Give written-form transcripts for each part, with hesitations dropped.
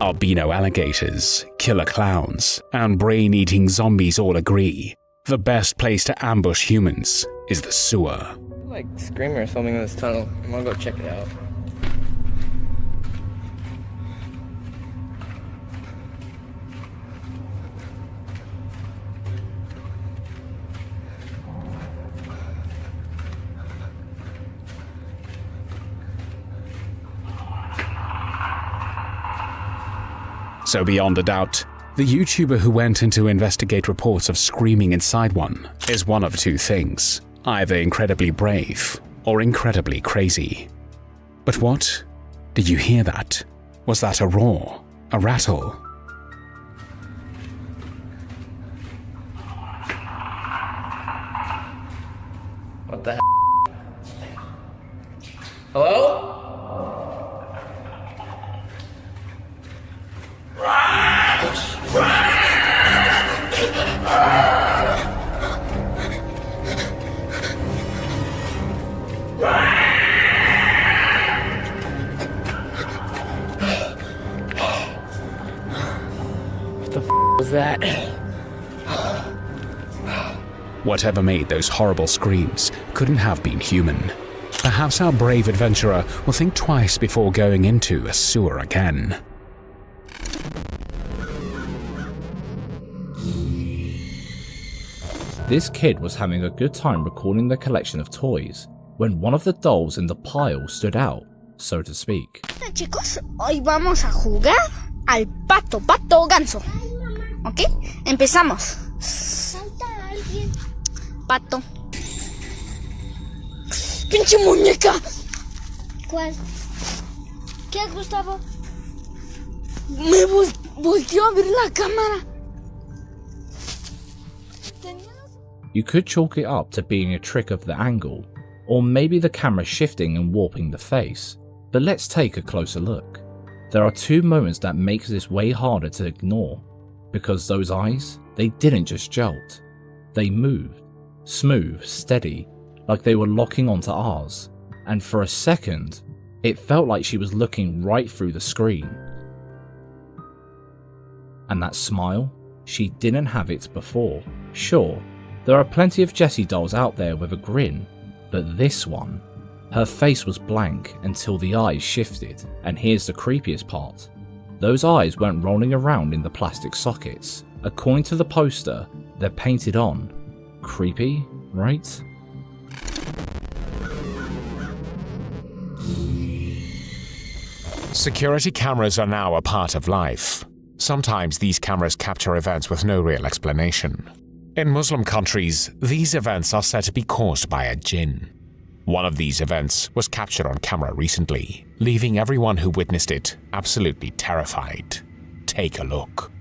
Albino alligators, killer clowns, and brain-eating zombies all agree the best place to ambush humans is the sewer. Like screaming or something in this tunnel. I'm gonna go check it out. So beyond a doubt, the YouTuber who went in to investigate reports of screaming inside one is one of two things, either incredibly brave or incredibly crazy. But what? Did you hear that? Was that a roar? A rattle? What the hell? Hello? What the f was that? Whatever made those horrible screams couldn't have been human. Perhaps our brave adventurer will think twice before going into a sewer again. This kid was having a good time recording the collection of toys when one of the dolls in the pile stood out, so to speak. Hola chicos, hoy vamos a jugar al pato, pato, ganso. ¿Ok? Empezamos. Salta a alguien. Pato. ¡Pinche muñeca! ¿Cuál? ¿Qué, Gustavo? Me volteó a ver la cámara. You could chalk it up to being a trick of the angle, or maybe the camera shifting and warping the face, but let's take a closer look. There are two moments that makes this way harder to ignore, because those eyes, they didn't just jolt. They moved, smooth, steady, like they were locking onto ours, and for a second, it felt like she was looking right through the screen. And that smile, she didn't have it before. Sure, there are plenty of Jessie dolls out there with a grin, but this one, her face was blank until the eyes shifted, and here's the creepiest part. Those eyes weren't rolling around in the plastic sockets. According to the poster, they're painted on. Creepy, right? Security cameras are now a part of life. Sometimes these cameras capture events with no real explanation. In Muslim countries, these events are said to be caused by a jinn. One of these events was captured on camera recently, leaving everyone who witnessed it absolutely terrified. Take a look.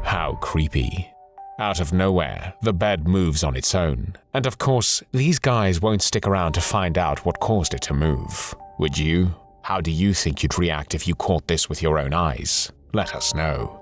How creepy. Out of nowhere, the bed moves on its own. And of course, these guys won't stick around to find out what caused it to move. Would you? How do you think you'd react if you caught this with your own eyes? Let us know.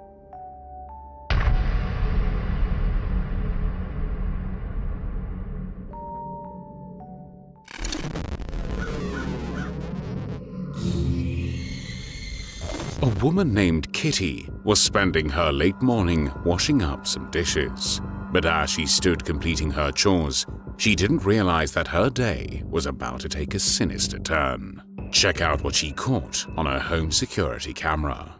A woman named Kitty was spending her late morning washing up some dishes. But as she stood completing her chores, she didn't realize that her day was about to take a sinister turn. Check out what she caught on her home security camera.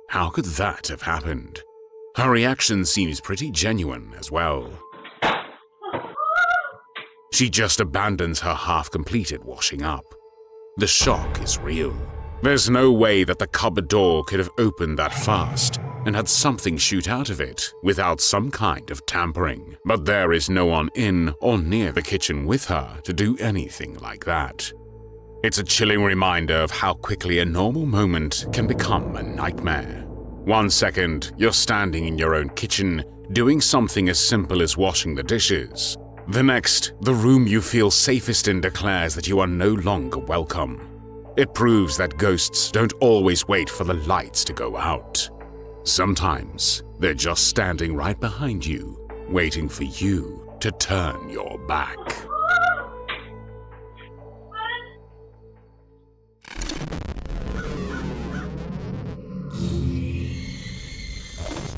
How could that have happened? Her reaction seems pretty genuine as well. She just abandons her half-completed washing up. The shock is real. There's no way that the cupboard door could have opened that fast and had something shoot out of it without some kind of tampering. But there is no one in or near the kitchen with her to do anything like that. It's a chilling reminder of how quickly a normal moment can become a nightmare. 1 second, you're standing in your own kitchen, doing something as simple as washing the dishes. The next, the room you feel safest in declares that you are no longer welcome. It proves that ghosts don't always wait for the lights to go out. Sometimes they're just standing right behind you, waiting for you to turn your back.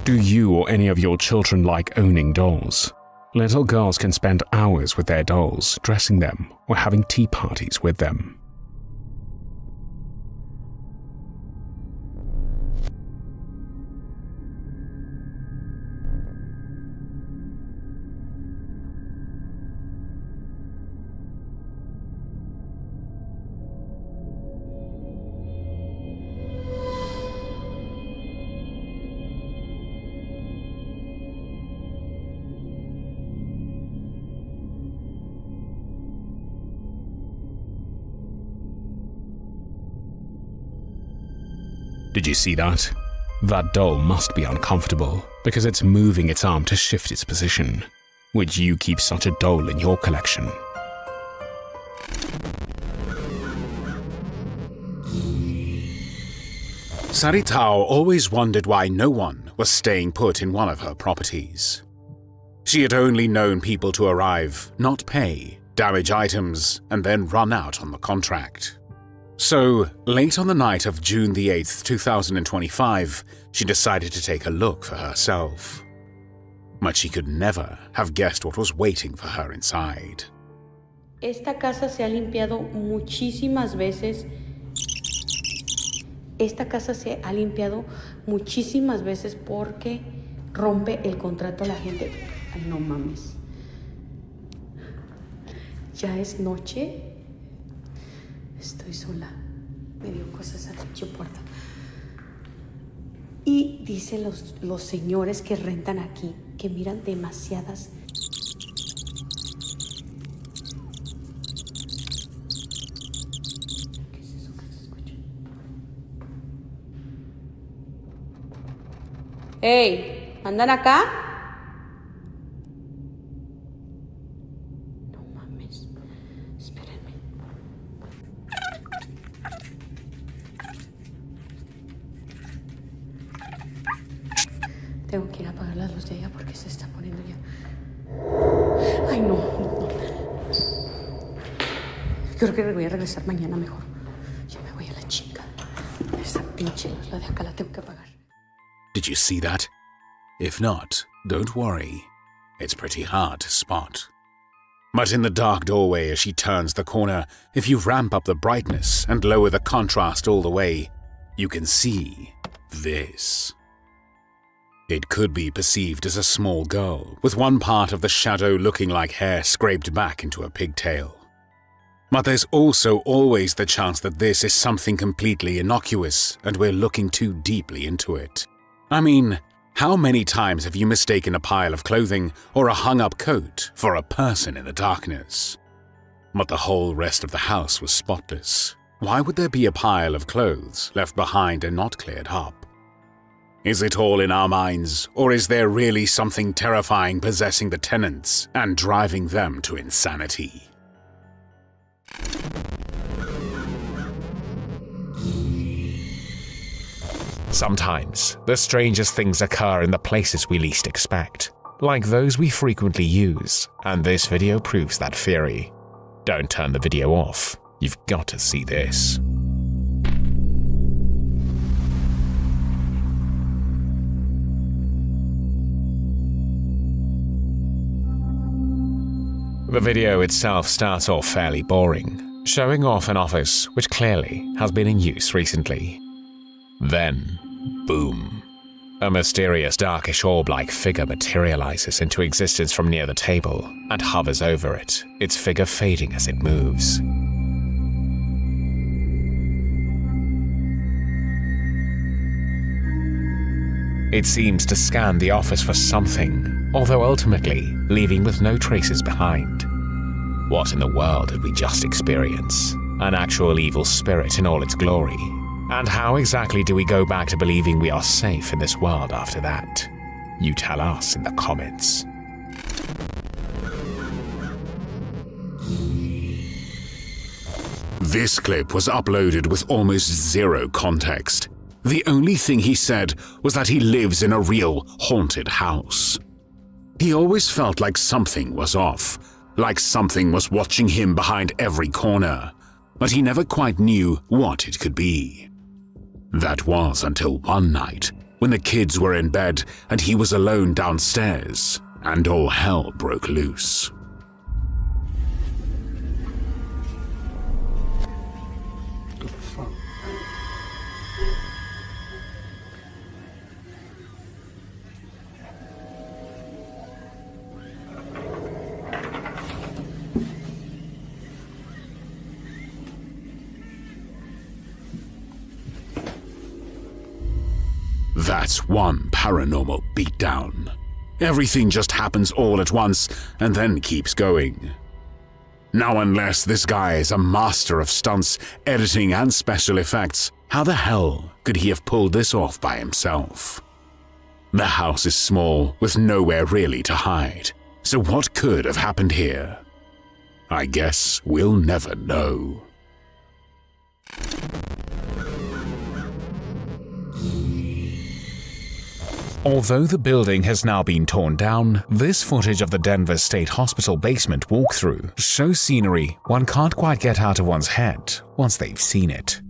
Do you or any of your children like owning dolls? Little girls can spend hours with their dolls, dressing them, or having tea parties with them. Did you see that? That doll must be uncomfortable because it's moving its arm to shift its position. Would you keep such a doll in your collection? Saritao always wondered why no one was staying put in one of her properties. She had only known people to arrive, not pay, damage items, and then run out on the contract. So, late on the night of June the 8th, 2025, she decided to take a look for herself. But she could never have guessed what was waiting for her inside. Esta casa se ha limpiado muchísimas veces. Esta casa se ha limpiado muchísimas veces porque rompe el contrato a la gente. Ay, no mames. Ya es noche. Estoy sola. Me dio cosas a la pinche puerta. Y dicen los señores que rentan aquí que miran demasiadas. ¿Qué es eso que se escucha? ¡Ey! ¿Andan acá? No mames. Espérenme. Tengo que ir a apagar la luz de ella porque se está poniendo ya. Ay, no. Creo que voy a regresar mañana mejor. Ya me voy a la chinga. Esa pinche luz, la de acá la tengo que apagar. Did you see that? If not, don't worry. It's pretty hard to spot. But in the dark doorway as she turns the corner, if you ramp up the brightness and lower the contrast all the way, you can see this. It could be perceived as a small girl, with one part of the shadow looking like hair scraped back into a pigtail. But there's also always the chance that this is something completely innocuous and we're looking too deeply into it. I mean, how many times have you mistaken a pile of clothing or a hung-up coat for a person in the darkness? But the whole rest of the house was spotless. Why would there be a pile of clothes left behind and not cleared up? Is it all in our minds, or is there really something terrifying possessing the tenants and driving them to insanity? Sometimes, the strangest things occur in the places we least expect, like those we frequently use, and this video proves that theory. Don't turn the video off, you've got to see this. The video itself starts off fairly boring, showing off an office which clearly has been in use recently. Then, boom. A mysterious darkish orb-like figure materializes into existence from near the table and hovers over it, its figure fading as it moves. It seems to scan the office for something, although ultimately leaving with no traces behind. What in the world did we just experience? An actual evil spirit in all its glory? And how exactly do we go back to believing we are safe in this world after that? You tell us in the comments. This clip was uploaded with almost zero context. The only thing he said was that he lives in a real haunted house. He always felt like something was off, like something was watching him behind every corner, but he never quite knew what it could be. That was until one night, when the kids were in bed and he was alone downstairs, and all hell broke loose. That's one paranormal beatdown. Everything just happens all at once and then keeps going. Now, unless this guy is a master of stunts, editing, and special effects, how the hell could he have pulled this off by himself? The house is small, with nowhere really to hide. So what could have happened here? I guess we'll never know. Although the building has now been torn down, this footage of the Denver State Hospital basement walkthrough shows scenery one can't quite get out of one's head once they've seen it.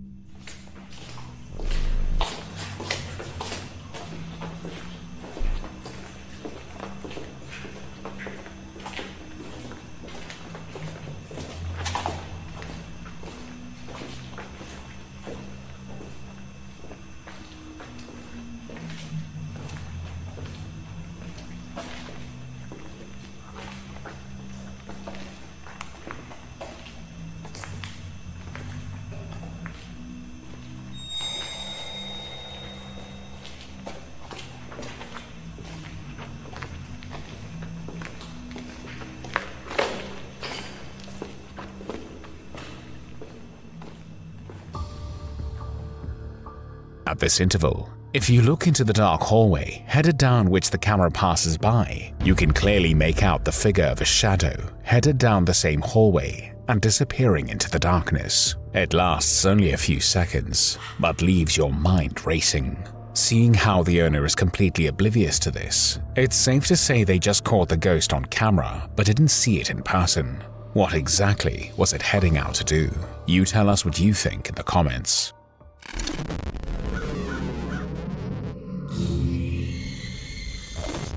At this interval, if you look into the dark hallway headed down which the camera passes by, you can clearly make out the figure of a shadow headed down the same hallway and disappearing into the darkness. It lasts only a few seconds, but leaves your mind racing. Seeing how the owner is completely oblivious to this, it's safe to say they just caught the ghost on camera but didn't see it in person. What exactly was it heading out to do? You tell us what you think in the comments.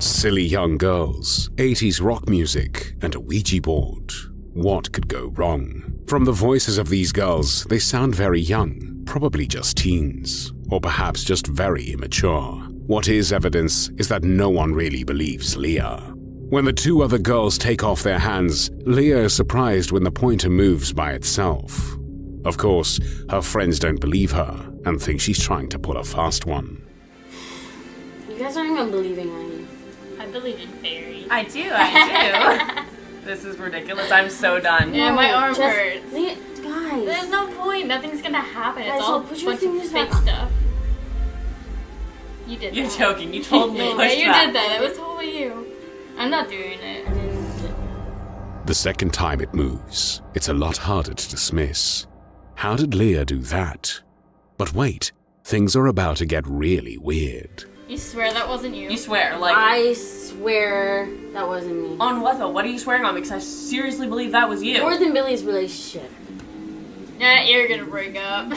Silly young girls, 80s rock music, and a Ouija board. What could go wrong? From the voices of these girls, they sound very young, probably just teens, or perhaps just very immature. What is evidence is that no one really believes Leah. When the two other girls take off their hands, Leah is surprised when the pointer moves by itself. Of course, her friends don't believe her and think she's trying to pull a fast one. You guys aren't even believing, are you? I believe in fairies. I do. This is ridiculous. I'm so done. Yeah, my arm hurts. Guys. There's no point. Nothing's gonna happen. It's Guys, all a put your bunch of fingers fake back. stuff. You did You're that. joking. You told me. Yeah, you did that. It was totally you. I'm not doing it. The second time it moves, it's a lot harder to dismiss. How did Leah do that? But wait, things are about to get really weird. You swear that wasn't you? You swear, like... I swear that wasn't me. On what though? What are you swearing on? Because I seriously believe that was you. More than Billy's relationship. Yeah, you're gonna break up.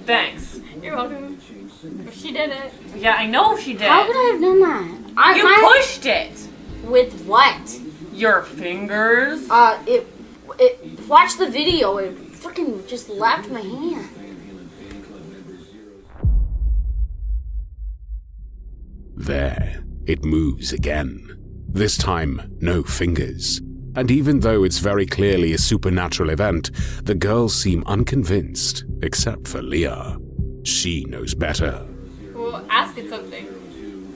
Thanks. You're welcome. She did it. Yeah, I know she did. How could I have done that? You pushed it! With what? Your fingers? Watch the video. It freaking just left my hand. There, it moves again. This time, no fingers. And even though it's very clearly a supernatural event, the girls seem unconvinced, except for Leah. She knows better. Well, ask it something.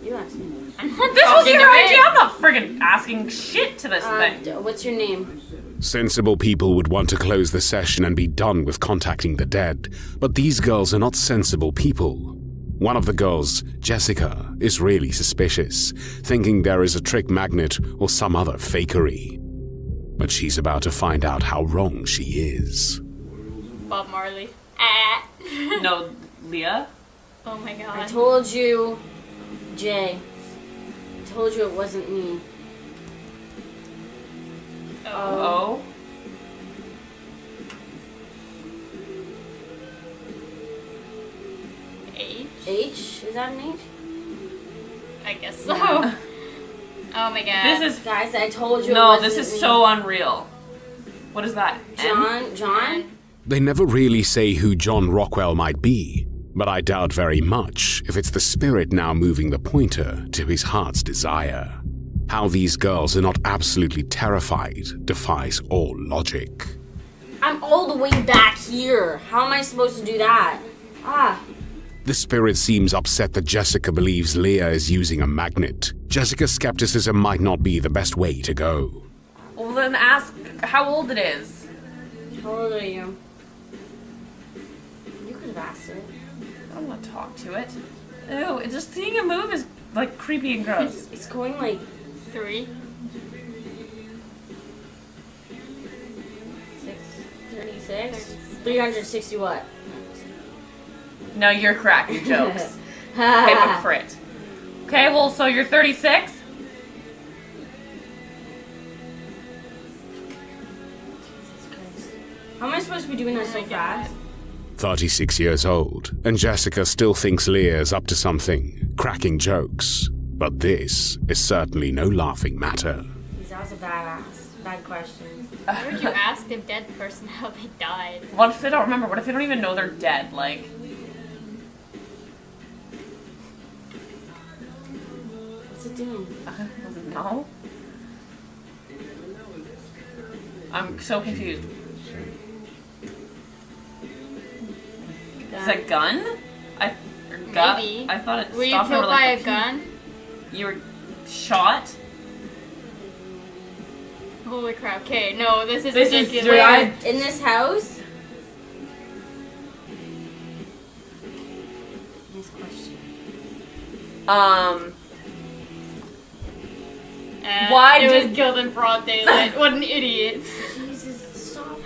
You asked me. This was your idea! I'm not friggin' asking shit to this thing. What's your name? Sensible people would want to close the session and be done with contacting the dead, but these girls are not sensible people. One of the girls, Jessica, is really suspicious, thinking there is a trick magnet or some other fakery. But she's about to find out how wrong she is. Bob Marley. No, Leah? Oh my god. I told you, Jay. I told you it wasn't me. Oh. H? Is that an H? I guess so. Oh my god. This is... Guys, I told you No, it wasn't this is me. so unreal. What is that? N? John? They never really say who John Rockwell might be, but I doubt very much if it's the spirit now moving the pointer to his heart's desire. How these girls are not absolutely terrified defies all logic. I'm all the way back here. How am I supposed to do that? The spirit seems upset that Jessica believes Leah is using a magnet. Jessica's skepticism might not be the best way to go. Well, then ask how old it is. How old are you? You could have asked it. I don't want to talk to it. Ew, just seeing it move is like creepy and gross. It's going like 3. 36? 360 what? No, you're cracking jokes. Hypocrite. Okay, well, so you're 36? How am I supposed to be doing that so fast? 36 years old, and Jessica still thinks Leah's up to something, cracking jokes. But this is certainly no laughing matter. That was a bad question. Why would you ask a dead person how they died? What if they don't remember? What if they don't even know they're dead? Like... What's it doing? I don't know. I'm so confused. Is that gun? Maybe. I thought it Were you stopped killed over, by like, a gun? You were shot? Holy crap. Okay, no, this is This is ridiculous. Where? In this house? Nice question. And Why it did- was killed in broad daylight. What an idiot. Jesus, stop.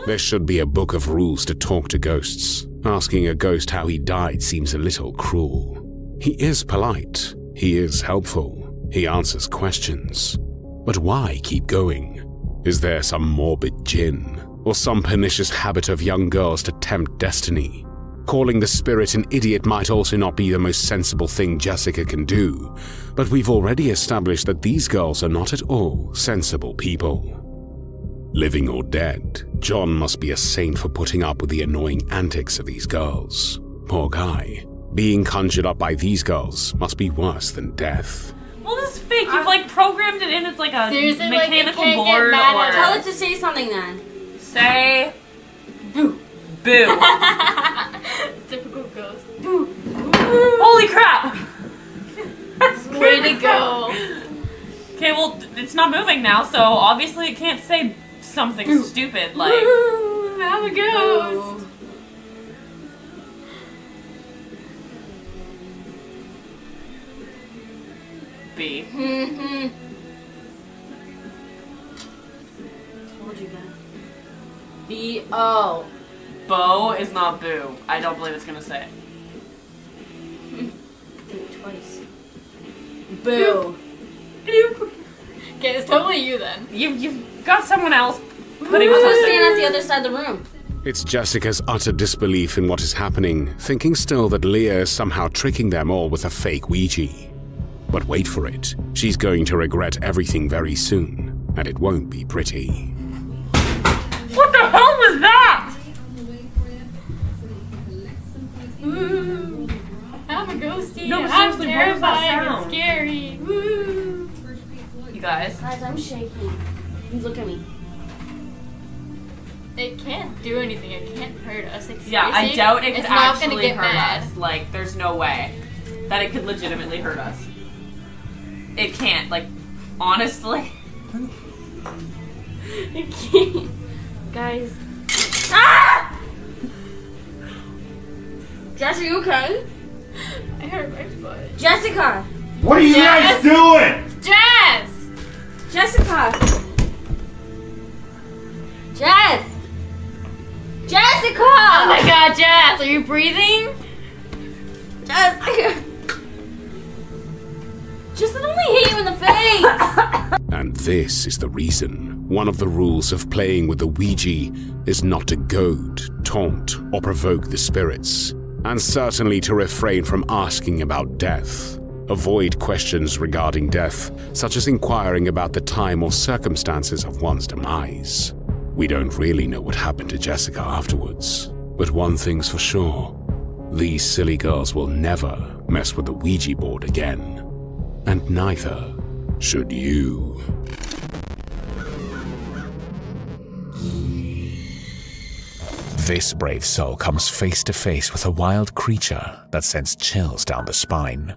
There should be a book of rules to talk to ghosts. Asking a ghost how he died seems a little cruel. He is polite. He is helpful. He answers questions. But why keep going? Is there some morbid djinn, or some pernicious habit of young girls to tempt destiny? Calling the spirit an idiot might also not be the most sensible thing Jessica can do, but we've already established that these girls are not at all sensible people. Living or dead, John must be a saint for putting up with the annoying antics of these girls. Poor guy. Being conjured up by these girls must be worse than death. Well, this is fake. You've like programmed it in. It's like a Seriously, like, it mechanical can't get board mad or at Tell it to say something then. say boo. Boo. Typical ghost. Holy crap! Way to go. Okay, well, it's not moving now, so obviously it can't say something stupid like. Ooh, I'm a ghost. B. Told you guys. B-O. Bo is not boo. I don't believe it's gonna say it. Think twice. Boo. Okay, it's totally you then. You've got someone else putting I'm gonna something. stand at the other side of the room. It's Jessica's utter disbelief in what is happening, thinking still that Leah is somehow tricking them all with a fake Ouija. But wait for it. She's going to regret everything very soon, and it won't be pretty. What the hell was that? I'm a ghosty. No, but I'm seriously, what was that terrifying and sound? scary. Woo. You guys. Guys, I'm shaking. Look at me. It can't do anything. It can't hurt us. Like, Yeah, I seriously, doubt it could it's not gonna actually get hurt mad. us. Like, there's no way that it could legitimately hurt us. It can't. Like, honestly. It can't. Guys. Ah! Josh, are you okay? I hurt my foot. Jessica! What are you guys doing? Jess! Jessica! Jess! Jessica! Oh my god, Jess, are you breathing? Jessica! Just only hit you in the face! And this is the reason. One of the rules of playing with the Ouija is not to goad, taunt, or provoke the spirits, and certainly to refrain from asking about death. Avoid questions regarding death, such as inquiring about the time or circumstances of one's demise. We don't really know what happened to Jessica afterwards, but one thing's for sure. These silly girls will never mess with the Ouija board again. And neither should you. This brave soul comes face to face with a wild creature that sends chills down the spine.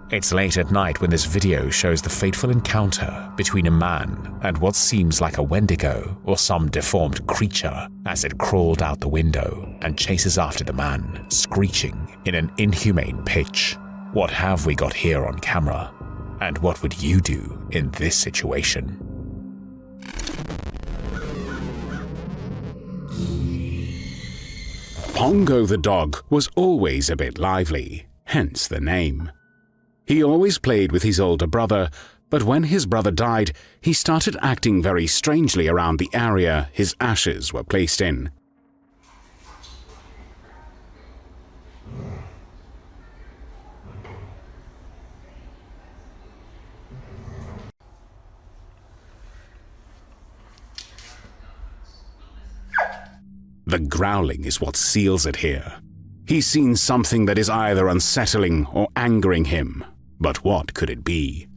It's late at night when this video shows the fateful encounter between a man and what seems like a Wendigo or some deformed creature as it crawled out the window and chases after the man, screeching in an inhumane pitch. What have we got here on camera? And what would you do in this situation? Pongo the dog was always a bit lively, hence the name. He always played with his older brother, but when his brother died, he started acting very strangely around the area his ashes were placed in. The growling is what seals it here. He's seen something that is either unsettling or angering him, but what could it be?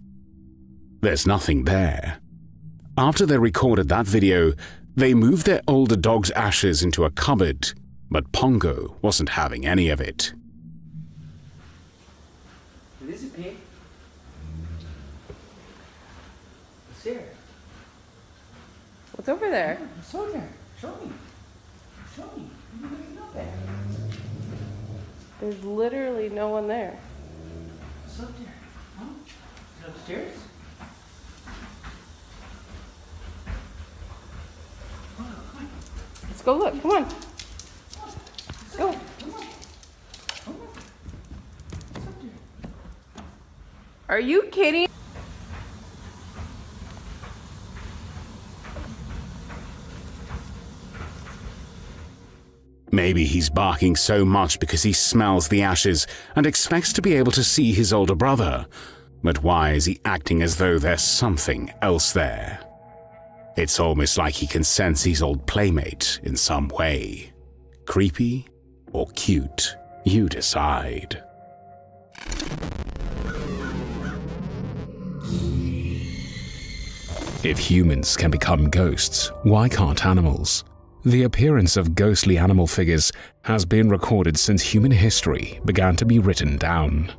There's nothing there. After they recorded that video, they moved their older dog's ashes into a cupboard, but Pongo wasn't having any of it. Is it pink? What's there? What's over there? What's over there? Show me. Show me. What are you looking up there? There's literally no one there. What's up there? Huh? Is it upstairs? Come on. Let's go look. Come on. Let's go. Come on. Come on. What's up there? Are you kidding? Maybe he's barking so much because he smells the ashes and expects to be able to see his older brother. But why is he acting as though there's something else there? It's almost like he can sense his old playmate in some way. Creepy or cute? You decide. If humans can become ghosts, why can't animals? The appearance of ghostly animal figures has been recorded since human history began to be written down.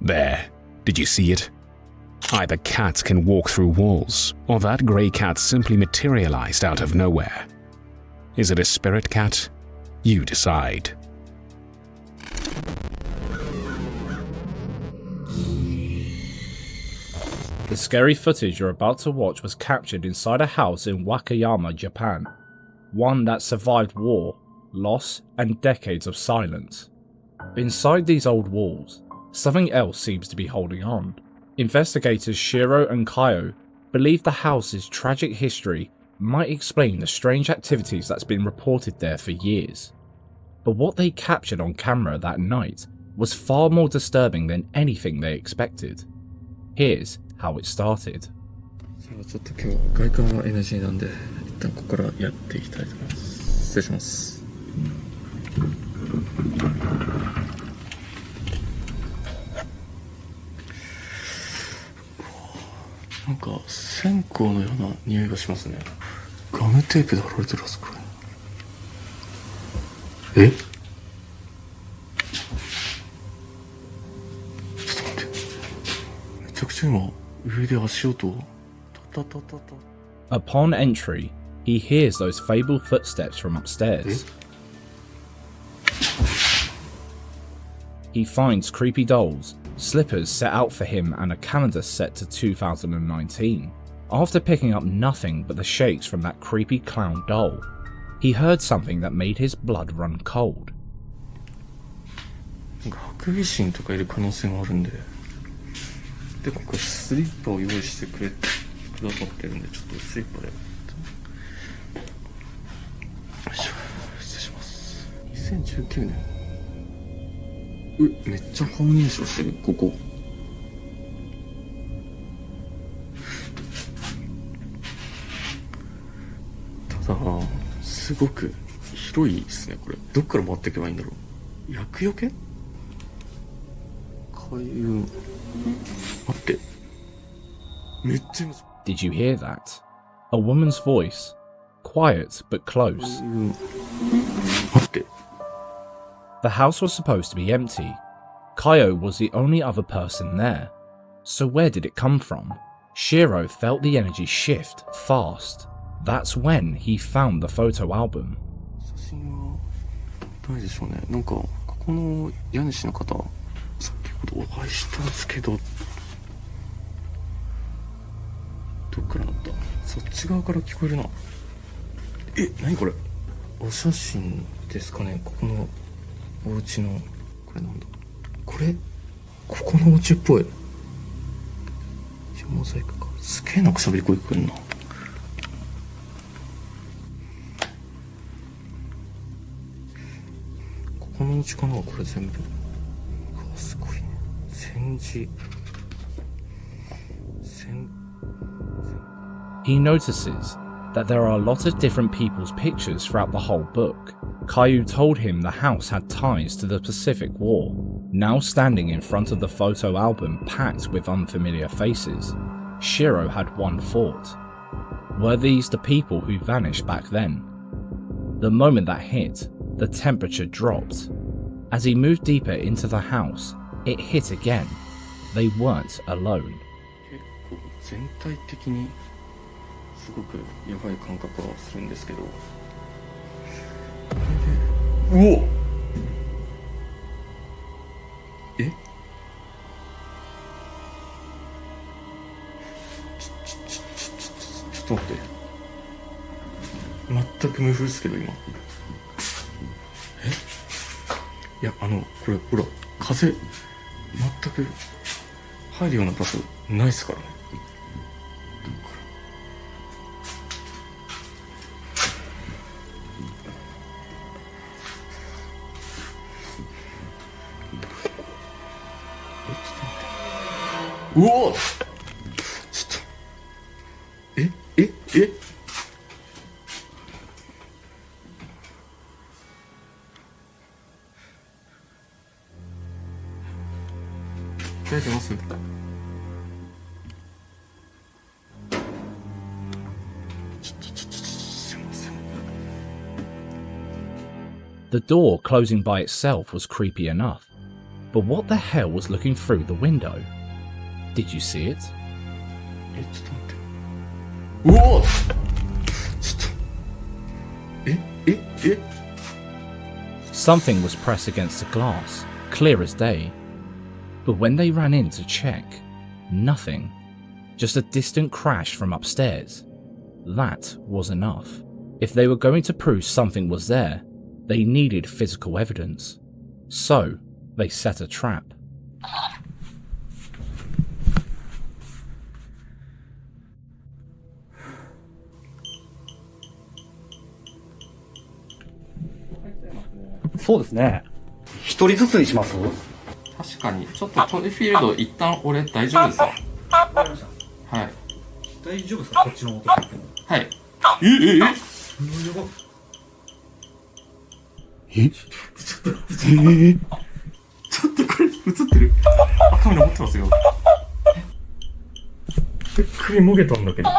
There, did you see it? Either cats can walk through walls, or that grey cat simply materialized out of nowhere. Is it a spirit cat? You decide. The scary footage you're about to watch was captured inside a house in Wakayama, Japan. One that survived war, loss, and decades of silence. But inside these old walls, something else seems to be holding on. Investigators Shiro and Kaio believe the house's tragic history might explain the strange activities that's been reported there for years. But what they captured on camera that night was far more disturbing than anything they expected. Here's how it started. ちょっと今日外観は NG なんで一旦ここからやっていきたいと思います。失礼します。なんか線香光のような匂いがしますね。ガムテープで貼られてるはず、これ。え？ちょっと待って。めちゃくちゃ今、上で足音を。タタタタタ。 Upon entry, he hears those fabled footsteps from upstairs. He finds creepy dolls, slippers set out for him, and a calendar set to 2019. After picking up nothing but the shakes from that creepy clown doll, he heard something that made his blood run cold. ハクビシンとかいる可能性もあるんで、で今回スリッパを用意してくださってるんで、ちょっとスリッパで。よいしょ、失礼します。2019年。めっちゃ顔認証してる、ここ。ただ、すごく広いですね、これ。どっから回っていけばいいんだろう。厄除け？開運。待って。めっちゃいます。Did you hear that? A woman's voice, quiet but close. 待って。The house was supposed to be empty. Kaio was the only other person there. So where did it come from? Shiro felt the energy shift fast. That's when he found the photo album. 写真は誰でしょうね。なんかここの家主の方、先ほどお会いしたんですけど、どっからだった？そっち側から聞こえるな。何これ？お写真ですかね。ここのお家の、これなんだ、これここのお家っぽい。モザイクか。すげえなんか喋り声聞こえるな。ここのお家かな、これ全部。うわ、すごいね。He notices that there are a lot of different people's pictures throughout the whole book. Caillou told him the house had ties to the Pacific War. Now standing in front of the photo album packed with unfamiliar faces, Shiro had one thought. Were these the people who vanished back then? The moment that hit, the temperature dropped. As he moved deeper into the house, it hit again. They weren't alone. 結構全体的にすごくやばい感覚はするんですけど、うおっ、ちょっと待って、全く無風ですけど今。いや、これほら、風全く入るような場所ないっすからね。うおっ、ちょっと、書いてます？ The door closing by itself was creepy enough, but what the hell was looking through the window? Did you see it? ちょっと待って。うおっ、ちょっと、Something was pressed against the glass, clear as day. But when they ran in to check, nothing. Just a distant crash from upstairs. That was enough. If they were going to prove something was there, they needed physical evidence. So, they set a trap. Yes. 一人ずつにします？確かに、ちょっとトイフィールド一旦俺大丈夫ですよ。わかりました。はい。大丈夫ですか？こっちの音聞いても。はい。ちょっとこれ映ってる？カメラ持ってますよ。首もげたんだけど。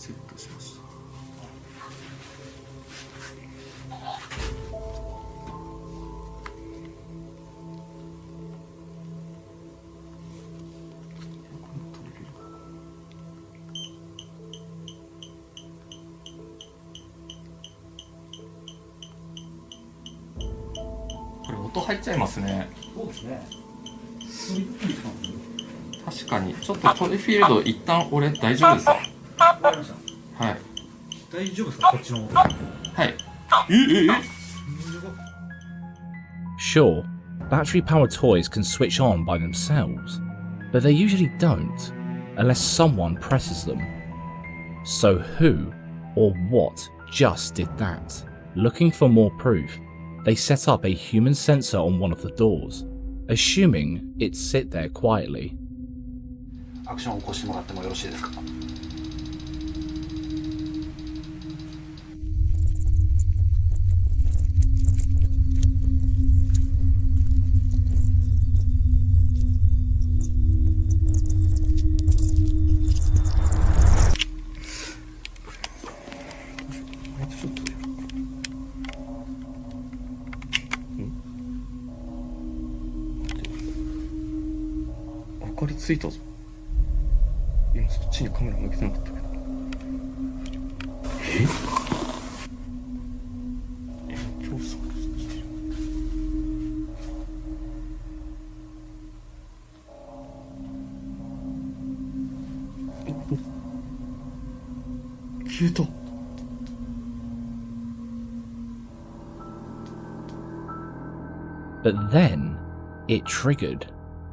セットしました。これ音入っちゃいますね。そうですね。確かに。ちょっとトリフィールド一旦俺大丈夫ですよ。わかりました。はい。大丈夫ですか、こっちの音。はい。Sure, battery-powered toys can switch on by themselves, but they usually don't, unless someone presses them. So who or what just did that? Looking for more proof, they set up a human sensor on one of the doors, assuming it'd sit there quietly. アクションを起こしてもらってもよろしいですか。明かりついたぞ。今そっちにカメラ向けてなかったけど。調査してる。消えた。But then, it triggered.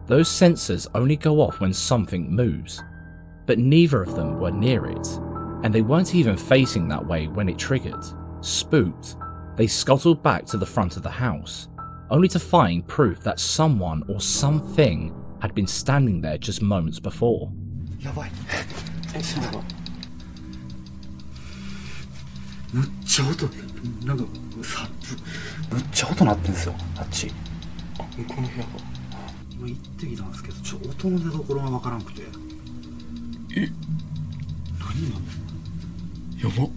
Those sensors only go off when something moves, but neither of them were near it, and they weren't even facing that way when it triggered. Spooked, they scuttled back to the front of the house, only to find proof that someone or something had been standing there just moments before. やばい。そうだ。むっちゃ音、なんかむっちゃ音鳴ってんですよ、あっち。あ、向こうの部屋が。今行ってきたんですけど、音の出所がわからなくて。え、何今の。やば。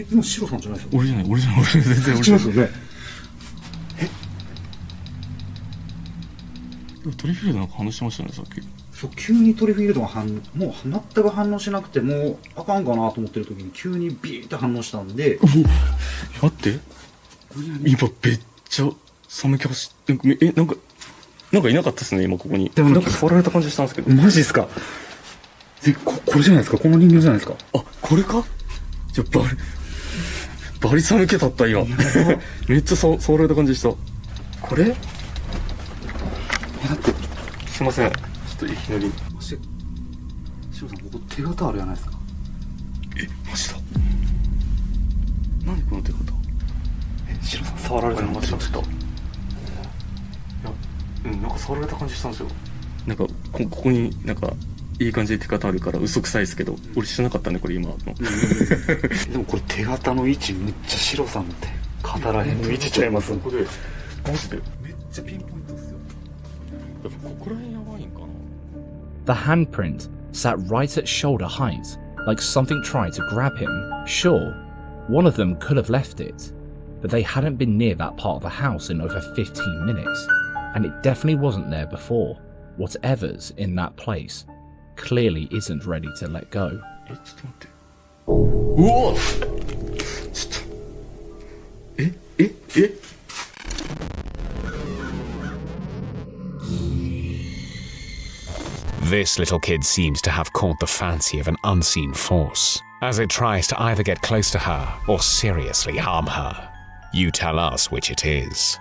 今シロさんじゃないですよ。俺じゃない、全然俺じゃない。違いますよね。トリフィールドなんか反応してましたね、さっき。そう、急にトリフィールドがもう全く反応しなくて、もうあかんかなと思ってる時に急にビーって反応したんで。待って。今めっちゃ寒気走って、なんかいなかったですね、今ここに。でもなんか触られた感じしたんですけど。マジですか。これじゃないですか、この人形じゃないですか。あ、これか。じゃバリ寒気だった今。めっちゃ触られた感じした。これ？だってすいません。ちょっといきなり。シロさん、ここ手形あるじゃないですか。マジだ。何この手形？シロさん触られたの？間違ってた。いや、なんか触られた感じしたんですよ。なんかここになんかいい感じで手形あるから嘘くさいですけど、俺知らなかったねこれ今の。でもこれ手形の位置めっちゃシロさんって語らへんの位置ちゃいます。ここでマジでめっちゃピンポイントですよ。やっぱここら辺やばいんかな。The handprint sat right at shoulder height, like something tried to grab him. Sure, one of them could have left it, but they hadn't been near that part of the house in over 15 minutes, and it definitely wasn't there before. Whatever's in that place clearly isn't ready to let go. ちょっと待って。うわ！ちょっと。えThis little kid seems to have caught the fancy of an unseen force, as it tries to either get close to her or seriously harm her. You tell us which it is.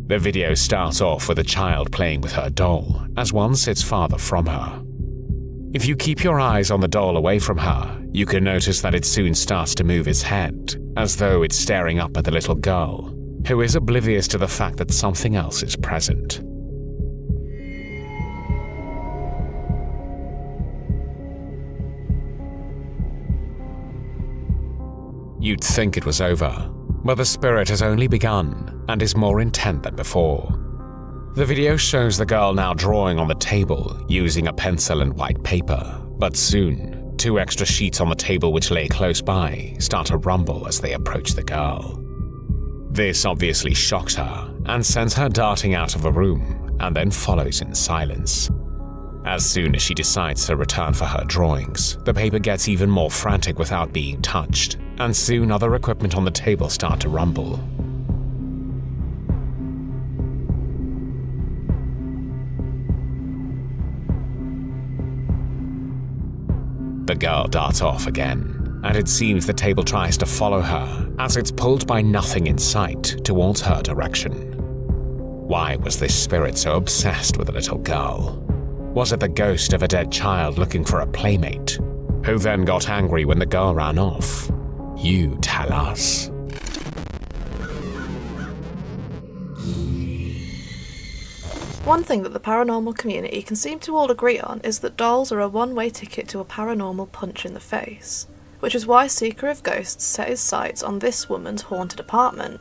The video starts off with a child playing with her doll as one sits farther from her. If you keep your eyes on the doll away from her, you can notice that it soon starts to move its head, as though it's staring up at the little girl, who is oblivious to the fact that something else is present. You'd think it was over, but the spirit has only begun and is more intent than before. The video shows the girl now drawing on the table using a pencil and white paper, but soon, 2 extra sheets on the table which lay close by start to rumble as they approach the girl. This obviously shocks her and sends her darting out of the room, and then follows in silence. As soon as she decides to return for her drawings, the paper gets even more frantic without being touched, and soon other equipment on the table start to rumble. The girl darts off again, and it seems the table tries to follow her as it's pulled by nothing in sight towards her direction. Why was this spirit so obsessed with the little girl? Was it the ghost of a dead child looking for a playmate, who then got angry when the girl ran off? You tell us. One thing that the paranormal community can seem to all agree on is that dolls are a one-way ticket to a paranormal punch in the face, which is why Seeker of Ghosts set his sights on this woman's haunted apartment.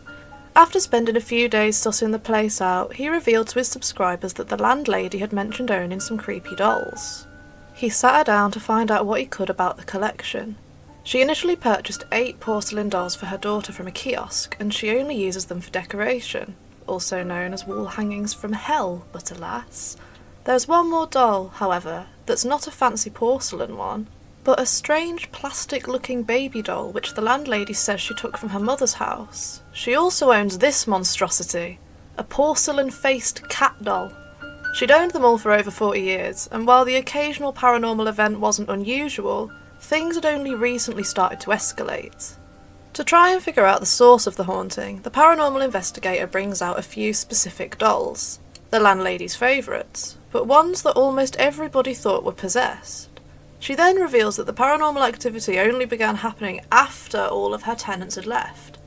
After spending a few days sussing the place out, he revealed to his subscribers that the landlady had mentioned owning some creepy dolls. He sat her down to find out what he could about the collection. She initially purchased 8 porcelain dolls for her daughter from a kiosk, and she only uses them for decoration, also known as wall hangings from hell, but alas. There's one more doll, however, that's not a fancy porcelain one, but a strange plastic-looking baby doll which the landlady says she took from her mother's house. She also owns this monstrosity, a porcelain-faced cat doll. She'd owned them all for over 40 years, and while the occasional paranormal event wasn't unusual, things had only recently started to escalate. To try and figure out the source of the haunting, the paranormal investigator brings out a few specific dolls, the landlady's favourites, but ones that almost everybody thought were possessed. She then reveals that the paranormal activity only began happening after all of her tenants had left,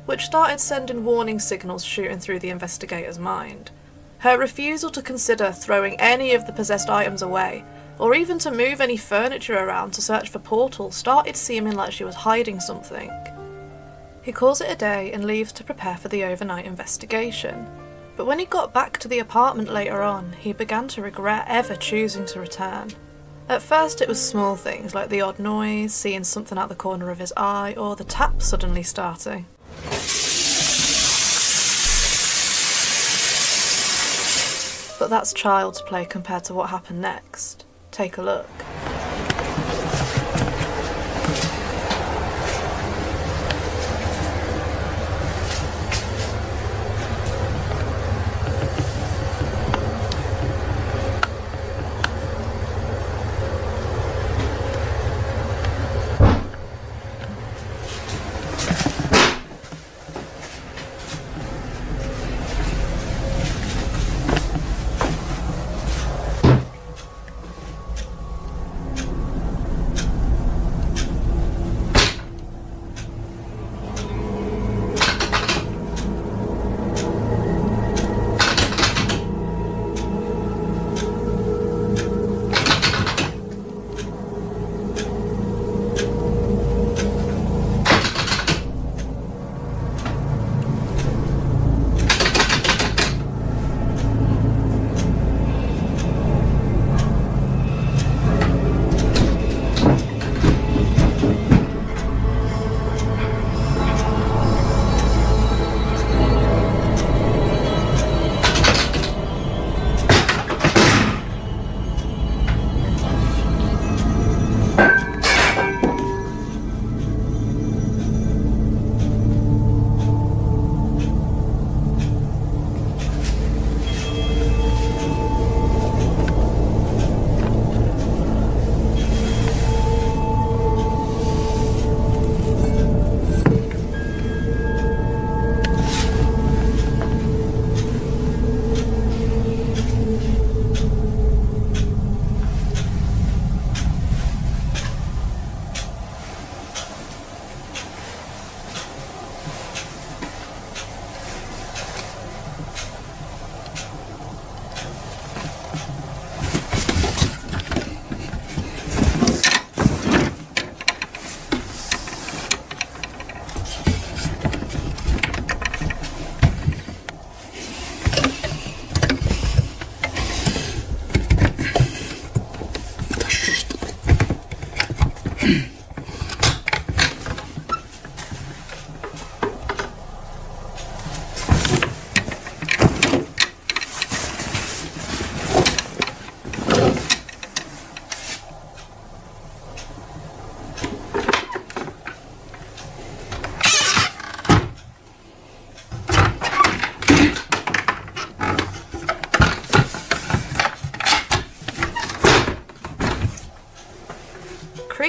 which started sending warning signals shooting through the investigator's mind. Her refusal to consider throwing any of the possessed items away, or even to move any furniture around to search for portals, started seeming like she was hiding something. He calls it a day and leaves to prepare for the overnight investigation. But when he got back to the apartment later on, he began to regret ever choosing to return. At first it was small things like the odd noise, seeing something out the corner of his eye, or the tap suddenly starting. But that's child's play compared to what happened next. Take a look.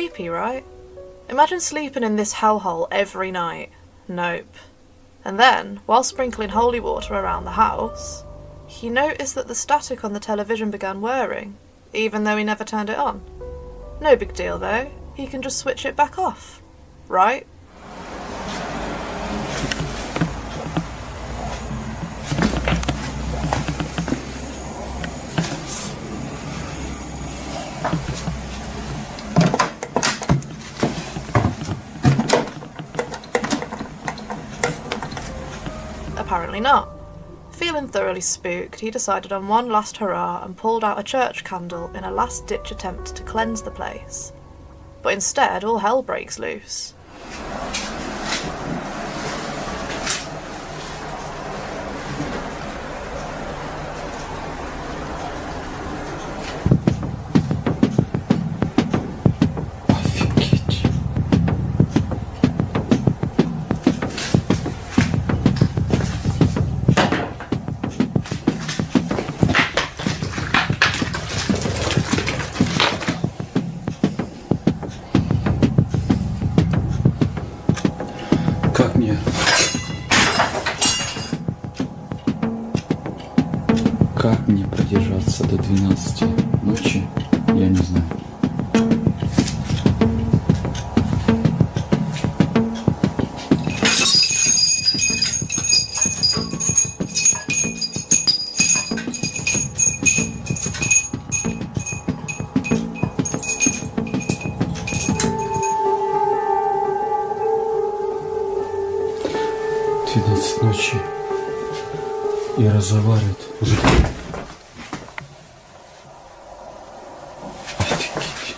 Creepy, right? Imagine sleeping in this hellhole every night. Nope. And then, while sprinkling holy water around the house, he noticed that the static on the television began whirring, even though he never turned it on. No big deal though, he can just switch it back off, right? Apparently not. Feeling thoroughly spooked, he decided on one last hurrah and pulled out a church candle in a last-ditch attempt to cleanse the place. But instead, all hell breaks loose. Как мне продержаться до 12 ночи, я не знаю. Ночи и разговаривает уже. Офигеть.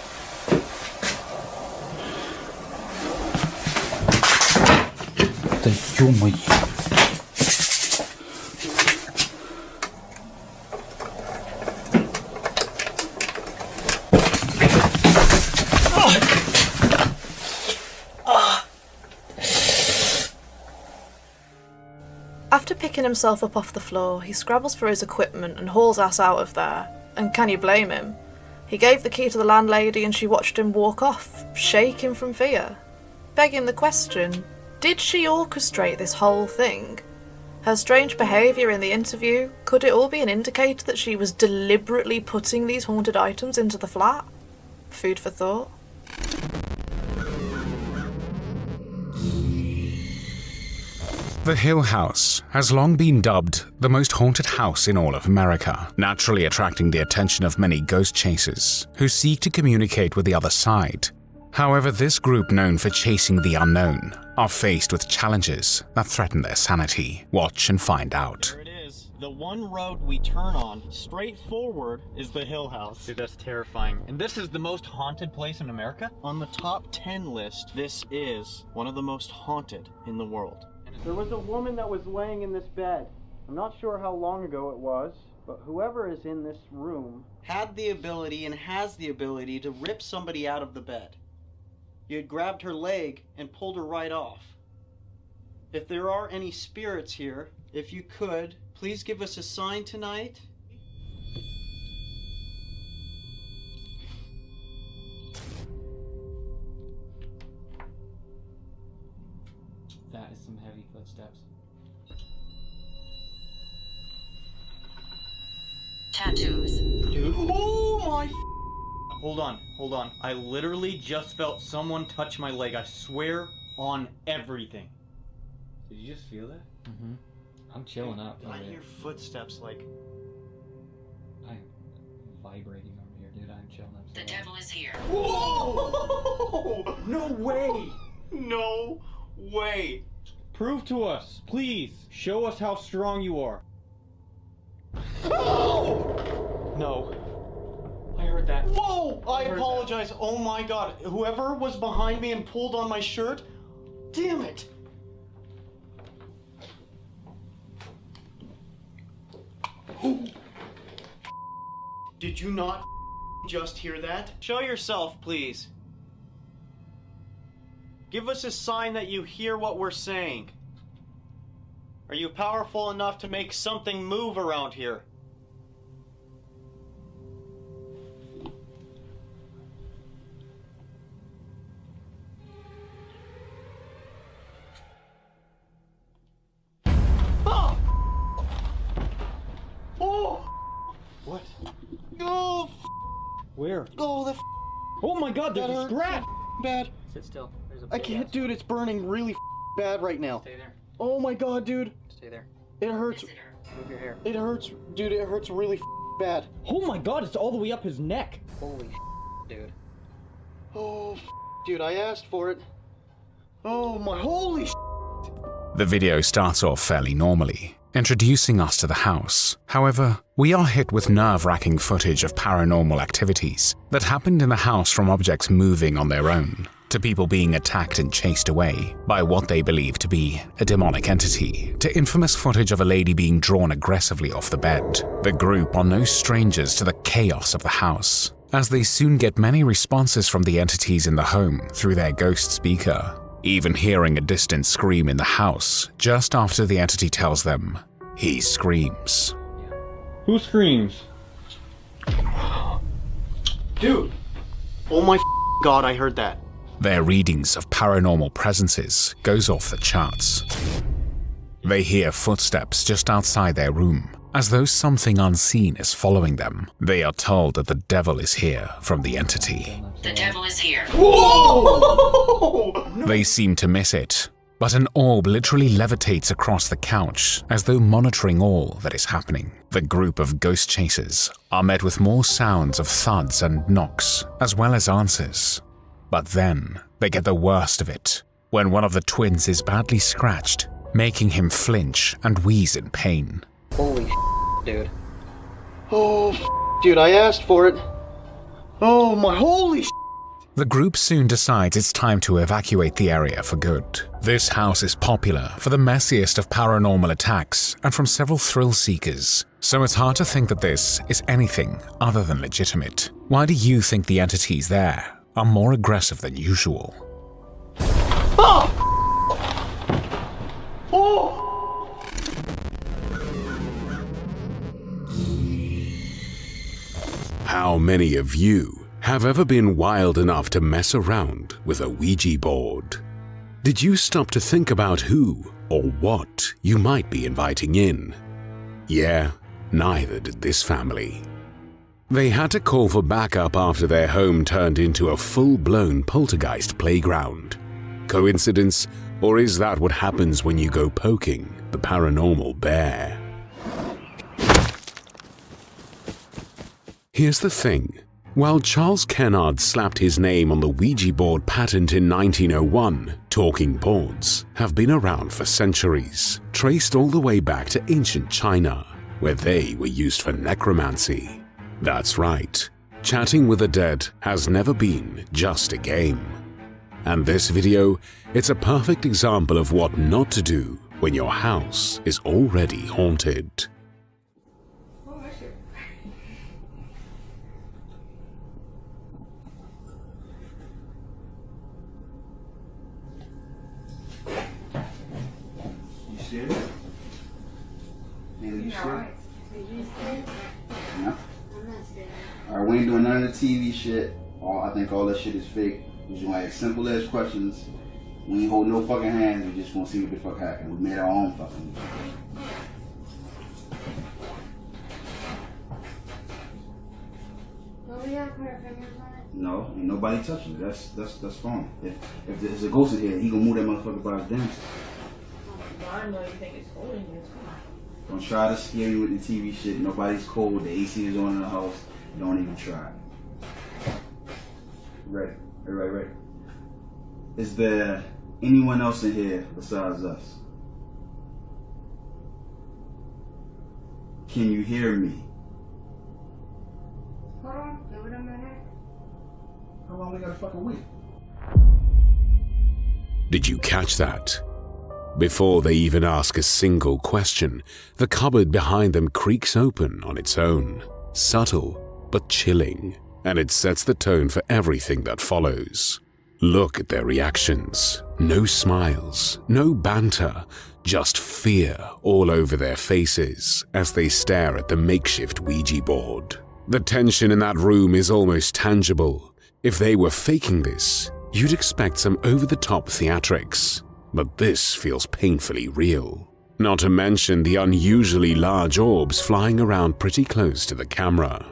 Да ё-моё. After picking himself up off the floor, he scrabbles for his equipment and hauls ass out of there. And can you blame him? He gave the key to the landlady and she watched him walk off, shaking from fear. Begging the question, did she orchestrate this whole thing? Her strange behaviour in the interview, could it all be an indicator that she was deliberately putting these haunted items into the flat? Food for thought. The Hill House has long been dubbed the most haunted house in all of America, naturally attracting the attention of many ghost chasers who seek to communicate with the other side. However, this group known for chasing the unknown are faced with challenges that threaten their sanity. Watch and find out. There it is. The one road we turn on, straight forward, is the Hill House. Dude, that's terrifying. And this is the most haunted place in America? On the top 10 list, this is one of the most haunted in the world. There was a woman that was laying in this bed. I'm not sure how long ago it was, but whoever is in this room had the ability and has the ability to rip somebody out of the bed. You had grabbed her leg and pulled her right off. If there are any spirits here, if you could, please give us a sign tonight. That is some heavy footsteps. Tattoos. Dude. Oh my Hold on. I literally just felt someone touch my leg. I swear on everything. Did you just feel that? Mm-hmm. I'm chilling out. I hear footsteps like... I'm vibrating over here, dude. I'm chilling out. The devil is here. Whoa! No way! No way! Prove to us, please. Show us how strong you are. Oh! No. I heard that. Whoa! I apologize. That. Oh my god. Whoever was behind me and pulled on my shirt, damn it! Did you not just hear that? Show yourself, please. Give us a sign that you hear what we're saying. Are you powerful enough to make something move around here? Where? Oh, oh my god, there's a scratch! Bad. Sit still. There's a I can't, dude, it's burning really bad right now. Stay there. Oh my god, dude. Stay there. It hurts. Move your hair. It hurts, dude, it hurts really bad. Oh my god, it's all the way up his neck. Holy dude. Oh, dude, I asked for it. Oh my, holy The video starts off fairly normally, introducing us to the house. However, we are hit with nerve-wracking footage of paranormal activities that happened in the house, from objects moving on their own to people being attacked and chased away by what they believe to be a demonic entity, to infamous footage of a lady being drawn aggressively off the bed. The group are no strangers to the chaos of the house, as they soon get many responses from the entities in the home through their ghost speaker, even hearing a distant scream in the house just after the entity tells them he screams. Who screams? Dude! Oh my god, I heard that. Their readings of paranormal presences goes off the charts. They hear footsteps just outside their room, as though something unseen is following them. They are told that the devil is here from the entity. The devil is here. Whoa! They seem to miss it, but an orb literally levitates across the couch as though monitoring all that is happening. The group of ghost chasers are met with more sounds of thuds and knocks, as well as answers. But then they get the worst of it, when one of the twins is badly scratched, making him flinch and wheeze in pain. Holy dude. Oh, dude, I asked for it. Oh my, holy The group soon decides it's time to evacuate the area for good. This house is popular for the messiest of paranormal attacks and from several thrill seekers, so it's hard to think that this is anything other than legitimate. Why do you think the entities there are more aggressive than usual? Oh! Oh! How many of you have ever been wild enough to mess around with a Ouija board? Did you stop to think about who or what you might be inviting in? Yeah, neither did this family. They had to call for backup after their home turned into a full-blown poltergeist playground. Coincidence, or is that what happens when you go poking the paranormal bear? Here's the thing. While Charles Kennard slapped his name on the Ouija board patent in 1901, talking boards have been around for centuries, traced all the way back to ancient China, where they were used for necromancy. That's right, chatting with the dead has never been just a game. And this video, it's a perfect example of what not to do when your house is already haunted. You scared? Yeah. Alright, we ain't doing none of the TV shit. I think all that shit is fake. We just gonna ask simple ass questions. We ain't holding no fucking hands. We just gonna see what the fuck happened. We made our own fucking. No, ain't nobody touching it. That's fine. If there's a ghost in here, he gonna move that motherfucker by his damn self. I know you think it's cold in here. Don't try to scare me with the TV shit. Nobody's cold. The AC is on in the house. Don't even try. Right. Is there anyone else in here besides us? Can you hear me? Hold on, give it a minute. How long we gotta fucking wait? Did you catch that? Before they even ask a single question, the cupboard behind them creaks open on its own, subtle but chilling, and it sets the tone for everything that follows. Look at their reactions. No smiles, no banter, just fear all over their faces as they stare at the makeshift Ouija board. The tension in that room is almost tangible. If they were faking this, you'd expect some over-the-top theatrics. But this feels painfully real. Not to mention the unusually large orbs flying around pretty close to the camera.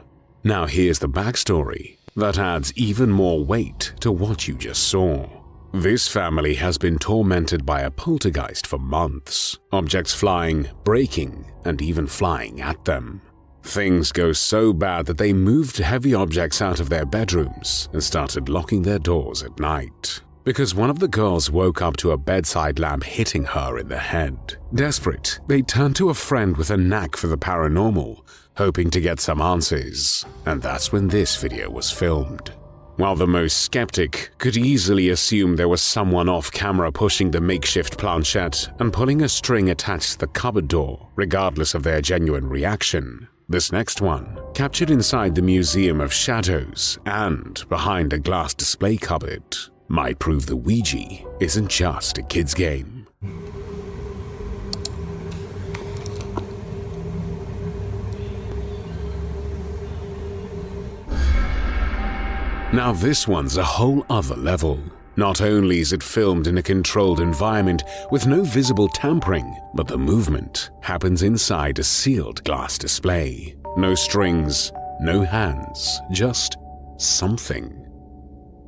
Now here's the backstory That adds even more weight to what you just saw. This family has been tormented by a poltergeist for months, objects flying, breaking, and even flying at them. Things go so bad that they moved heavy objects out of their bedrooms and started locking their doors at night, because one of the girls woke up to a bedside lamp hitting her in the head. Desperate, they turned to a friend with a knack for the paranormal, hoping to get some answers, and that's when this video was filmed. While the most skeptic could easily assume there was someone off camera pushing the makeshift planchette and pulling a string attached to the cupboard door, regardless of their genuine reaction, this next one, captured inside the Museum of Shadows and behind a glass display cupboard, might prove the Ouija isn't just a kid's game. Now this one's a whole other level. Not only is it filmed in a controlled environment with no visible tampering, but the movement happens inside a sealed glass display. No strings, no hands, just something.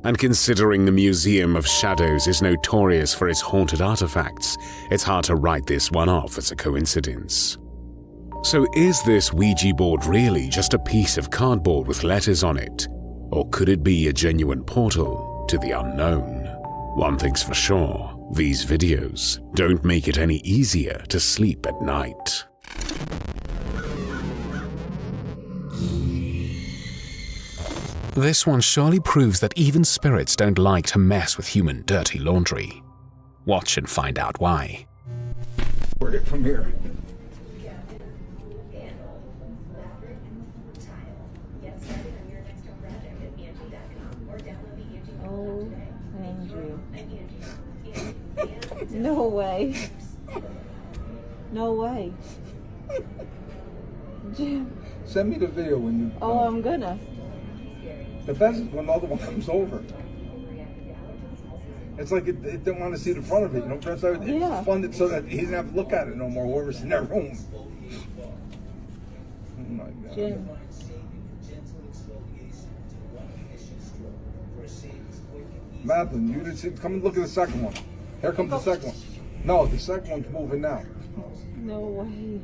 And considering the Museum of Shadows is notorious for its haunted artifacts, it's hard to write this one off as a coincidence. So is this Ouija board really just a piece of cardboard with letters on it? Or could it be a genuine portal to the unknown? One thing's for sure, these videos don't make it any easier to sleep at night. This one surely proves that even spirits don't like to mess with human dirty laundry. Watch and find out why. Word it from here. Oh, Andrew. No way. No way. Jim. Send me the video when you... Oh, I'm gonna. The best is when the other one comes over. It's like it didn't want to see the front of it, you know? It's funded so that he didn't have to look at it no more, whoever's in that room. Oh my God. Jim. Madeline, you didn't see... Come and look at the second one. Here comes the second one. No, the second one's moving now. No way.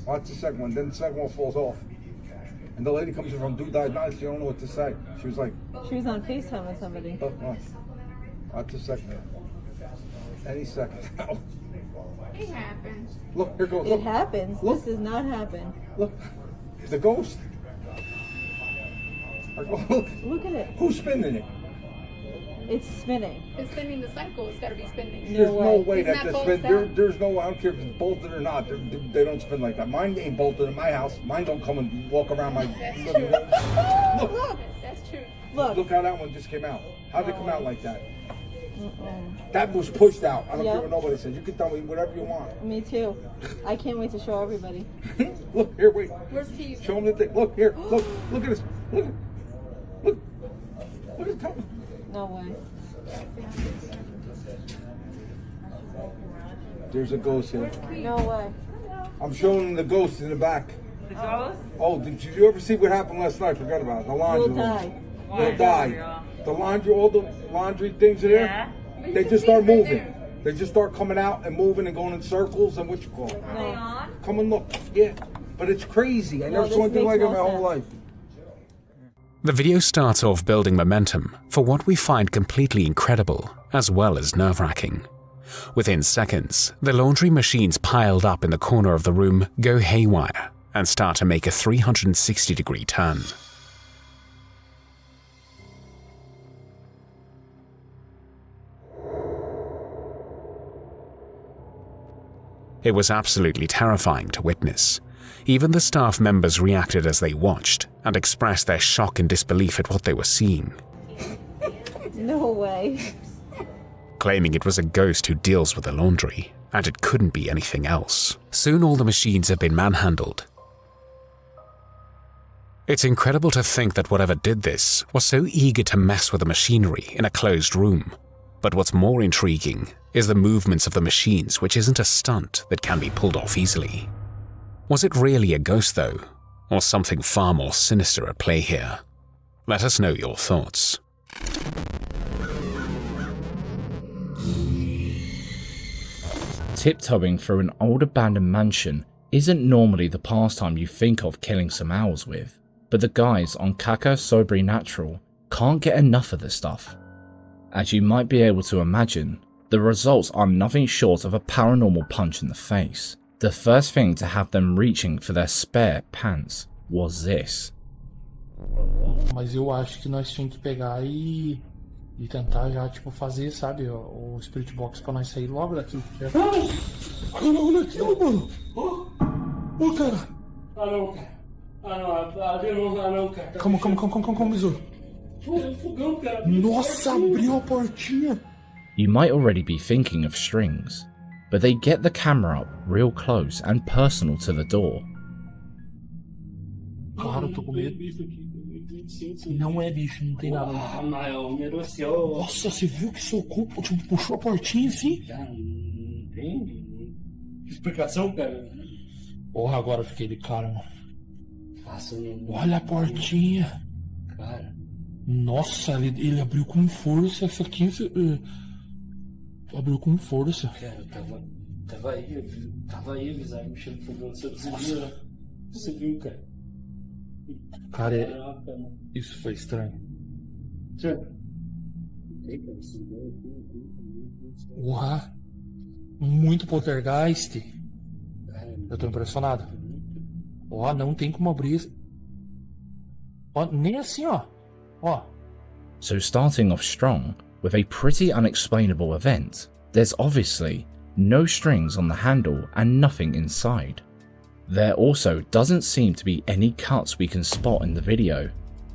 Watch the second one, then the second one falls off. And the lady comes in from Dude Died Night, she don't know what to say. She was like... She was on FaceTime with somebody. Look, watch the second one. Any second now. It happens. Look, here goes. It Look. happens. Look. This does not happen. Look, the ghost. Look. Look at it. Who's spinning it? It's spinning. It's spinning the cycle. It's got to be spinning. There's no way Isn't that that they spin. bolted out? There's no. I don't care if it's bolted or not. They don't spin like that. Mine ain't bolted in my house. Mine don't come and walk around my living room. Look. That's true. Look how that one just came out. How'd it come out like that? That was pushed out. I don't care what nobody says. You can tell me whatever you want. Me too. I can't wait to show everybody. Look, here, wait. Where's Keith? Show them the thing. Look, here. Look at this. Look at it coming. No way. There's a ghost here. No way. I'm showing them the ghost in the back. The ghost? Oh, did you ever see what happened last night? Forgot about it. The laundry. We'll die. They'll die. The laundry, all the laundry things are there. They just start moving. They just start coming out and moving and going in circles and what you call it. Are they on? Come and look. Yeah. But it's crazy. I never saw anything like it in my whole life. The video starts off building momentum for what we find completely incredible as well as nerve-wracking. Within seconds, the laundry machines piled up in the corner of the room go haywire and start to make a 360-degree turn. It was absolutely terrifying to witness. Even the staff members reacted as they watched and expressed their shock and disbelief at what they were seeing. No way. Claiming it was a ghost who deals with the laundry, and it couldn't be anything else. Soon all the machines have been manhandled. It's incredible to think that whatever did this was so eager to mess with the machinery in a closed room. But what's more intriguing is the movements of the machines, which isn't a stunt that can be pulled off easily. Was it really a ghost though, or something far more sinister at play here? Let us know your thoughts. Tiptoeing through an old abandoned mansion isn't normally the pastime you think of killing some owls with, but the guys on Caca Sobrenatural can't get enough of the stuff. As you might be able to imagine, the results are nothing short of a paranormal punch in the face. The first thing to have them reaching for their spare pants was this. Mas eu acho que nós tínhamos que pegar e tentar já, tipo, fazer, sabe, o Spirit Box pra nós sair logo daqui. Olha aquilo, mano! Ô, cara! Ah, não, cara! Ah, não, cara! Calma, Besouro! Fogão, cara! Nossa, abriu a portinha! You might already be thinking of strings, but they get the camera up real close and personal to the door. Cara, eu tô com medo. Não é bicho, não tem nada. Nossa, você viu que socou, tipo, puxou a portinha assim? Não tem explicação, cara. Porra, agora eu fiquei de cara, mano. Olha a portinha. Cara. Nossa, ele abriu com força essa aqui. Abriu com força. Cara, tava aí, avisar, mexendo no fogão. Você viu, cara? Cara, isso foi estranho. Uau! Muito poltergeist. Eu tô impressionado. Ó, não tem como abrir. Ó, nem assim, ó. Ó. So starting off strong with a pretty unexplainable event, there's obviously no strings on the handle and nothing inside. There also doesn't seem to be any cuts we can spot in the video,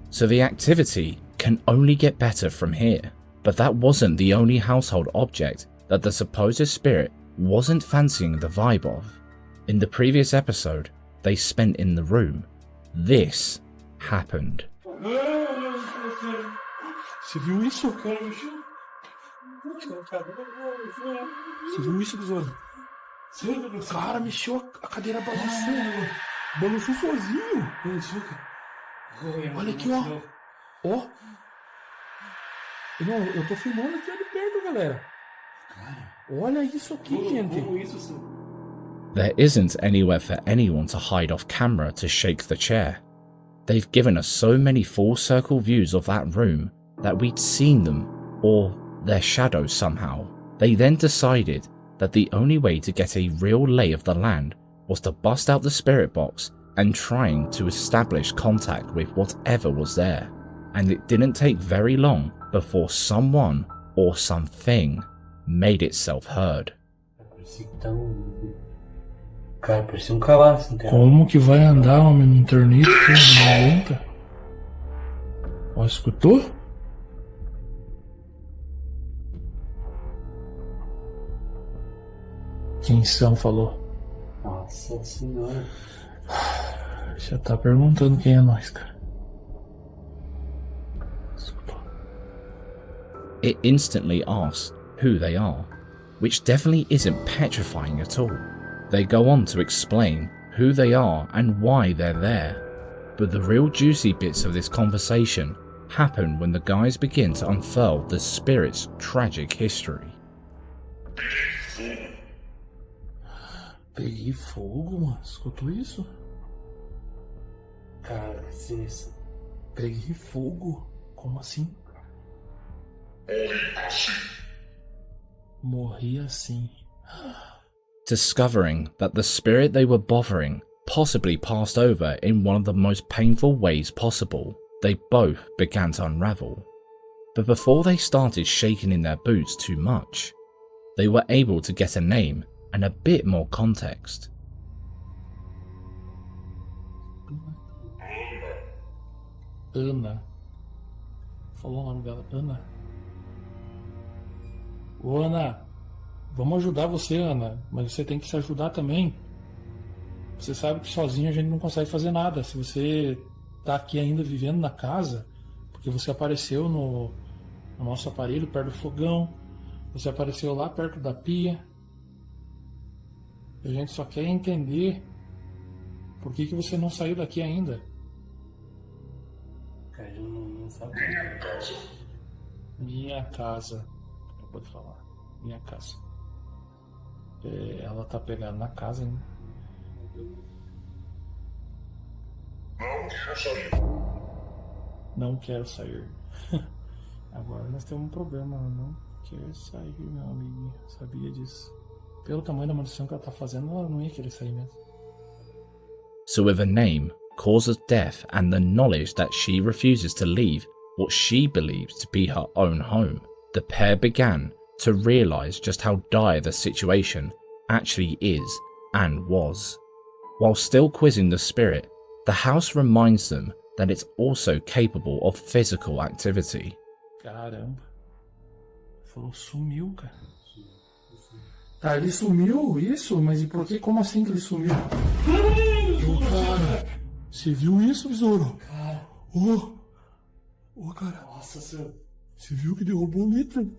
so the activity can only get better from here. But that wasn't the only household object that the supposed spirit wasn't fancying the vibe of. In the previous episode they spent in the room, this happened. Você viu isso? Você viu isso, Besouro? Cara, mexeu a cadeira balançando. Balançou sozinho. Olha aqui, ó. Ó. Não, eu tô filmando aqui de perto, galera. Olha isso aqui, gente. There isn't anywhere for anyone to hide off camera to shake the chair. They've given us so many full circle views of that room that we'd seen them, or their shadows somehow. They then decided that the only way to get a real lay of the land was to bust out the spirit box and trying to establish contact with whatever was there. And it didn't take very long before someone or something made itself heard. Cara, parecia cavalo. Como que vai andar, homem, num tornito? Não aguenta. Ó, escutou? Quem são falou? Nossa senhora. Já tá perguntando quem é nós, cara. It instantly asks who they are, which definitely isn't petrifying at all. They go on to explain who they are and why they're there, but the real juicy bits of this conversation happen when the guys begin to unfurl the spirit's tragic history. Peguei fogo, mano. Escutou isso? Cara, que isso? Peguei fogo? Como assim? Morri assim. Discovering that the spirit they were bothering possibly passed over in one of the most painful ways possible, they both began to unravel. But before they started shaking in their boots too much, they were able to get a name and a bit more context. Ana. Falou o nome dela, Ana. Ô, Ana, vamos ajudar você, Ana, mas você tem que se ajudar também. Você sabe que sozinho a gente não consegue fazer nada. Se você tá aqui ainda vivendo na casa, porque você apareceu no nosso aparelho perto do fogão, você apareceu lá perto da pia. A gente só quer entender por que você não saiu daqui ainda. Cara, eu não Minha casa. Acabou de falar. Minha casa. Ela tá pegando na casa, hein? Não quero sair. Agora nós temos um problema. Ela não quer sair, meu amigo. Sabia disso. Pelo tamanho da maldição que ela tá fazendo, ela não ia querer sair mesmo. So with a name, cause of death, and the knowledge that she refuses to leave what she believes to be her own home, the pair began to realise just how dire the situation actually is and was. While still quizzing the spirit, the house reminds them that it's also capable of physical activity. Caramba. Falou, sumiu, cara. Tá, ele sumiu, isso? Mas e por que? Como assim que ele sumiu? Ô, cara, você viu isso, besouro? Ô, cara. Nossa, senhora. Você viu que derrubou um litro?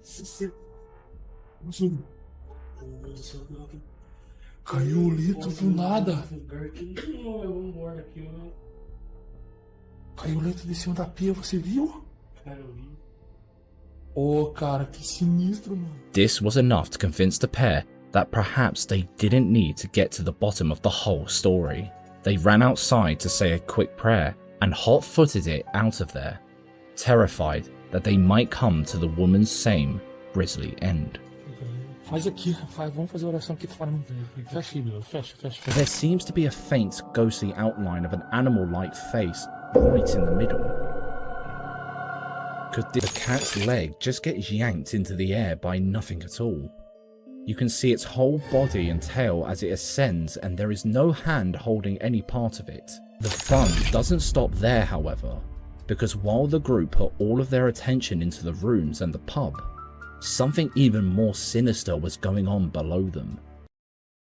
Caiu o litro do nada. Caiu o litro de cima da pia, você viu? Oh, cara, que sinistro, mano. This was enough to convince the pair that perhaps they didn't need to get to the bottom of the whole story. They ran outside to say a quick prayer and hot-footed it out of there, terrified that they might come to the woman's same grisly end. Faz aqui, vamos fazer a oração aqui fora. Fecha aí, meu. Fecha. There seems to be a faint, ghostly outline of an animal-like face right in the middle. Could the cat's leg just get yanked into the air by nothing at all? You can see its whole body and tail as it ascends, and there is no hand holding any part of it. The fun doesn't stop there, however, because while the group put all of their attention into the rooms and the pub, something even more sinister was going on below them.